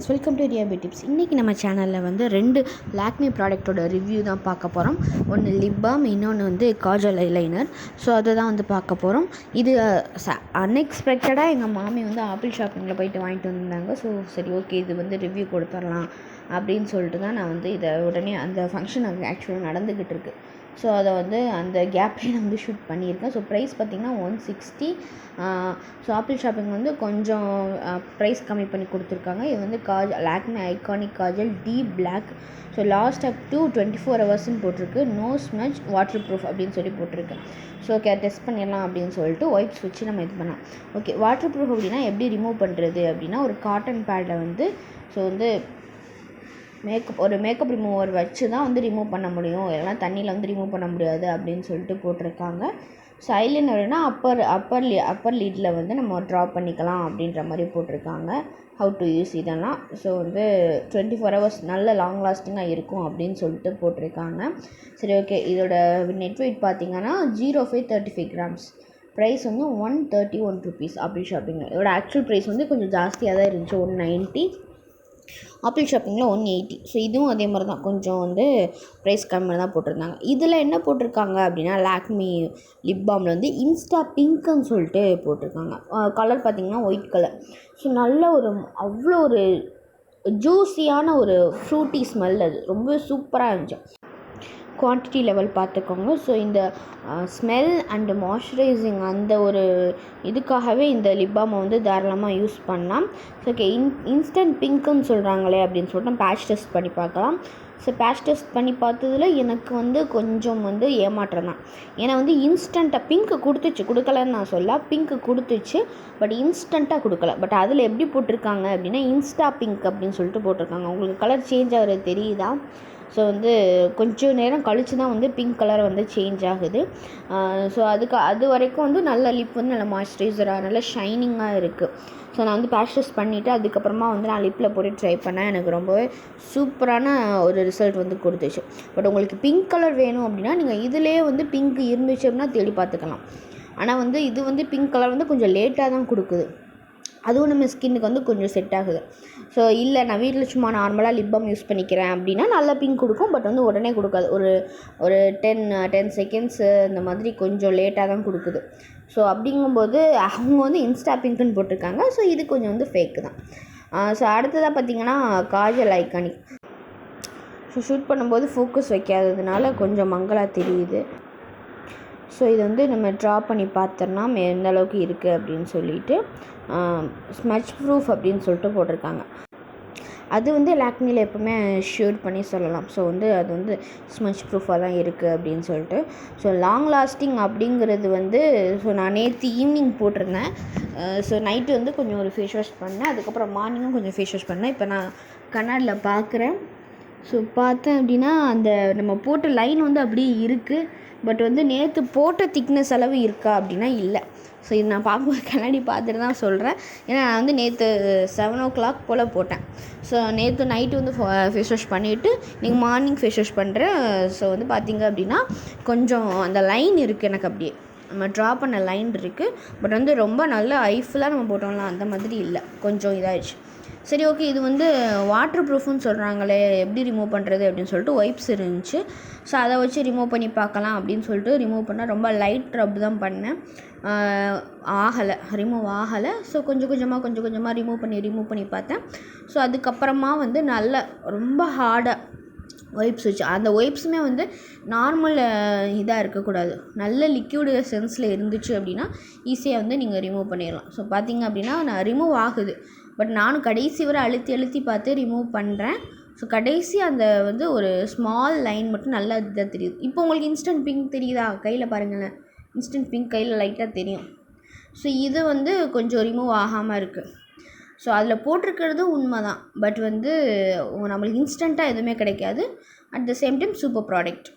Welcome to ரியாபி tips. இன்றைக்கி நம்ம சேனலில் வந்து 2 லாக்மி ப்ராடக்ட்டோட ரிவ்யூ தான் பார்க்க போகிறோம். ஒன்று லிப் பாம், இன்னொன்று வந்து காஜல் ஐலைனர். ஸோ அதை தான் வந்து பார்க்க போகிறோம். இது அன்எக்ஸ்பெக்டடாக எங்கள் மாமி வந்து ஆப்பிள் ஷாப்பிங்கில் போயிட்டு வாங்கிட்டு வந்திருந்தாங்க. ஸோ சரி ஓகே, இது வந்து ரிவ்யூ கொடுத்துடலாம் அப்படின்னு சொல்லிட்டு தான் நான் வந்து இதை உடனே அந்த ஃபங்க்ஷன் அங்கே ஆக்சுவலாக நடந்துக்கிட்டு இருக்குது. ஸோ அதை வந்து அந்த கேப்லேயே நான் வந்து ஷூட் பண்ணியிருக்கேன். ஸோ ப்ரைஸ் பார்த்திங்கன்னா 160. ஸோ ஆப்பிள் ஷாப்பிங் வந்து கொஞ்சம் ப்ரைஸ் கம்மி பண்ணி கொடுத்துருக்காங்க. இது வந்து Lakme iconic kajal deep black. So last up to 24 ஹவர்ஸ்ன்னு போட்டிருக்கு. நோ ஸ்மச், வாட்டர் ப்ரூஃப் அப்படின்னு சொல்லி போட்டிருக்கு. ஸோ ஓகே, டெஸ்ட் பண்ணிடலாம் அப்படின்னு சொல்லிட்டு ஒயிட்ஸ் வச்சு நம்ம இது பண்ணலாம். ஓகே, வாட்டர் ப்ரூஃப் அப்படின்னா எப்படி ரிமூவ் பண்ணுறது அப்படின்னா, ஒரு காட்டன் பேடில் வந்து ஸோ வந்து மேக்கப் ரிமூவர் வச்சு தான் வந்து ரிமூவ் பண்ண முடியும், இல்லைனா தண்ணியில் வந்து ரிமூவ் பண்ண முடியாது அப்படின்னு சொல்லிட்டு போட்டிருக்காங்க. ஸோ ஐலைனர்னா அப்பர் லீடில் வந்து நம்ம ட்ரா பண்ணிக்கலாம் அப்படின்ற மாதிரி போட்டிருக்காங்க. ஹவு டு யூஸ் இதெல்லாம். ஸோ வந்து 24 ஹவர்ஸ் நல்ல லாங் லாஸ்டிங்காக இருக்கும் அப்படின்னு சொல்லிட்டு போட்டிருக்காங்க. சரி ஓகே, இதோட நெட் வெயிட் பார்த்திங்கன்னா 0.35 grams. ப்ரைஸ் வந்து 131 rupees ஆப்பிள் ஷாப்பிங்கில். இதோட ஆக்சுவல் ப்ரைஸ் வந்து கொஞ்சம் ஜாஸ்தியாக தான் இருந்துச்சு, 190. ஆப்பிள் ஷாப்பிங்கில் 180. ஸோ இதுவும் அதே மாதிரி தான், கொஞ்சம் வந்து ப்ரைஸ் கம்மியாக தான் போட்டிருந்தாங்க. இதில் என்ன போட்டிருக்காங்க அப்படின்னா, லாக்மி லிப் பாமில் வந்து இன்ஸ்டா பிங்க்குன்னு சொல்லிட்டு போட்டிருக்காங்க. கலர் பார்த்திங்கன்னா ஒயிட் கலர். ஸோ நல்ல ஒரு அவ்வளோ ஒரு ஜூஸியான ஒரு ஃப்ரூட்டி ஸ்மெல், அது ரொம்ப சூப்பராக இருந்துச்சு. குவான்டிட்டி லெவல் பார்த்துக்கோங்க. ஸோ இந்த ஸ்மெல் அண்டு மாய்ஸ்சரைசிங் அந்த ஒரு இதுக்காகவே இந்த லிப் பாமை வந்து தாராளமாக யூஸ் பண்ணலாம். ஸோ ஓகே, இன்ஸ்டன்ட் பிங்க்குன்னு சொல்கிறாங்களே அப்படின்னு சொல்லிட்டு பேட்ச் டெஸ்ட் பண்ணி பார்க்கலாம். ஸோ பேட்ச் டெஸ்ட் பண்ணி பார்த்ததில் எனக்கு வந்து கொஞ்சம் வந்து ஏமாற்றம் தான். ஏன்னா வந்து இன்ஸ்டண்ட்டாக பிங்க்கு கொடுக்கலன்னு நான் சொல்ல, பிங்க்கு கொடுத்துச்சு, பட் இன்ஸ்டண்ட்டாக கொடுக்கல. பட் அதில் எப்படி போட்டிருக்காங்க அப்படின்னா, இன்ஸ்டா பிங்க் அப்படின்னு சொல்லிட்டு போட்டிருக்காங்க. உங்களுக்கு கலர் சேஞ்ச் ஆகிறது தெரியுதா? ஸோ வந்து கொஞ்சம் நேரம் கழித்து தான் வந்து பிங்க் கலர் வந்து சேஞ்ச் ஆகுது. ஸோ அது வரைக்கும் வந்து நல்ல லிப் வந்து நல்ல மாய்ஸ்சரைசராக நல்ல ஷைனிங்காக இருக்குது. ஸோ நான் வந்து பேட்ச் டெஸ்ட் பண்ணிவிட்டு அதுக்கப்புறமா வந்து நான் லிப்பில் போட்டு ட்ரை பண்ணேன். எனக்கு ரொம்பவே சூப்பரான ஒரு ரிசல்ட் வந்து கொடுத்துச்சு. பட் உங்களுக்கு பிங்க் கலர் வேணும் அப்படின்னா நீங்கள் இதிலே வந்து பிங்க் இருந்துச்சு அப்படின்னா தேடி பார்த்துக்கலாம். ஆனால் வந்து இது வந்து பிங்க் கலர் வந்து கொஞ்சம் லேட்டாக தான் கொடுக்குது. அதுவும் நம்ம ஸ்கின்னுக்கு வந்து கொஞ்சம் செட் ஆகுது. ஸோ இல்லை, நான் வீட்டில் சும்மா நார்மலாக லிப் பாம் யூஸ் பண்ணிக்கிறேன் அப்படின்னா நல்லா பிங்க் கொடுக்கும், பட் வந்து உடனே கொடுக்காது. ஒரு 10 செகண்ட்ஸு இந்த மாதிரி கொஞ்சம் லேட்டாக தான் கொடுக்குது. ஸோ அப்படிங்கும்போது அவங்க வந்து இன்ஸ்டா பிங்க்குன்னு போட்டிருக்காங்க. ஸோ இது கொஞ்சம் வந்து ஃபேக்கு தான். ஸோ அடுத்ததாக பார்த்திங்கன்னா காஜல் ஐகானிக். ஸோ ஷூட் பண்ணும்போது ஃபோக்கஸ் வைக்காததுனால கொஞ்சம் மங்கலாக தெரியுது. ஸோ இது வந்து நம்ம ட்ரா பண்ணி பார்த்தோம்னா எந்த அளவுக்கு இருக்குது அப்படின்னு சொல்லிட்டு ஸ்மச் ப்ரூஃப் அப்படின்னு சொல்லிட்டு போட்டிருக்காங்க. அது வந்து லாக்மியில் எப்போவுமே ஷூட் பண்ணி சொல்லலாம். ஸோ வந்து அது வந்து ஸ்மச் ப்ரூஃபாக தான் இருக்குது அப்படின்னு சொல்லிட்டு. ஸோ லாங் லாஸ்டிங் அப்படிங்கிறது வந்து ஸோ நான் நேற்று ஈவினிங் போட்டிருந்தேன். ஸோ நைட்டு வந்து கொஞ்சம் ஒரு ஃபேஸ் வாஷ் பண்ணேன், அதுக்கப்புறம் மார்னிங்கும் கொஞ்சம் ஃபேஸ் வாஷ் பண்ணேன். இப்போ நான் கண்ணாடியில் பார்க்குறேன். ஸோ பார்த்தேன் அப்படின்னா அந்த நம்ம போட்ட லைன் வந்து அப்படியே இருக்குது. பட் வந்து நேற்று போட்ட திக்னஸ் அளவு இருக்கா அப்படின்னா இல்லை. ஸோ இது நான் பார்க்கும்போது கண்ணாடி பார்த்துட்டு தான் சொல்கிறேன். ஏன்னா நான் வந்து நேற்று 7 o'clock போல் போட்டேன். ஸோ நேற்று நைட்டு வந்து ஃபேஸ் வாஷ் பண்ணிவிட்டு நீங்கள் மார்னிங் ஃபேஸ் வாஷ் பண்ணுறேன். ஸோ வந்து பார்த்திங்க அப்படின்னா கொஞ்சம் அந்த லைன் இருக்குது, எனக்கு அப்படியே நம்ம ட்ரா பண்ண லைன் இருக்குது. பட் வந்து ரொம்ப நல்ல ஐஃபுல்லாக நம்ம போட்டோம்லாம் அந்த மாதிரி இல்லை, கொஞ்சம் இதாகிடுச்சு. சரி ஓகே, இது வந்து வாட்டர் ப்ரூஃப்னு சொல்கிறாங்களே, எப்படி ரிமூவ் பண்ணுறது அப்படின்னு சொல்லிட்டு ஒயிப்ஸ் இருந்துச்சு. ஸோ அதை வச்சு ரிமூவ் பண்ணி பார்க்கலாம் அப்படின்னு சொல்லிட்டு ரிமூவ் பண்ணால் ரொம்ப லைட் ரப் தான் பண்ணேன். ரிமூவ் ஆகலை. ஸோ கொஞ்சம் கொஞ்சமாக ரிமூவ் பண்ணி பார்த்தேன். ஸோ அதுக்கப்புறமா வந்து நல்ல ரொம்ப ஹார்டாக ஒயிப்ஸ் வச்சு, அந்த ஒயிப்ஸுமே வந்து நார்மல் இதாக இருக்கக்கூடாது, நல்ல லிக்யூடு சென்ஸில் இருந்துச்சு அப்படின்னா ஈஸியாக வந்து நீங்கள் ரிமூவ் பண்ணிடலாம். ஸோ பார்த்திங்க அப்படின்னா நான் ரிமூவ் ஆகுது, பட் நானும் கடைசி வரை அழுத்தி பார்த்து ரிமூவ் பண்ணுறேன். ஸோ கடைசி அந்த வந்து ஒரு ஸ்மால் லைன் மட்டும் நல்லா இதாக தெரியுது. இப்போ உங்களுக்கு இன்ஸ்டன்ட் பிங்க் தெரியுதா? கையில் பாருங்களேன், இன்ஸ்டன்ட் பிங்க் கையில் லைட்டாக தெரியும். ஸோ இது வந்து கொஞ்சம் ரிமூவ் ஆகாமல் இருக்குது. ஸோ அதில் போட்டிருக்கிறது உண்மை தான், பட் வந்து நம்மளுக்கு இன்ஸ்டண்ட்டாக எதுவுமே கிடைக்காது. At the same time super product.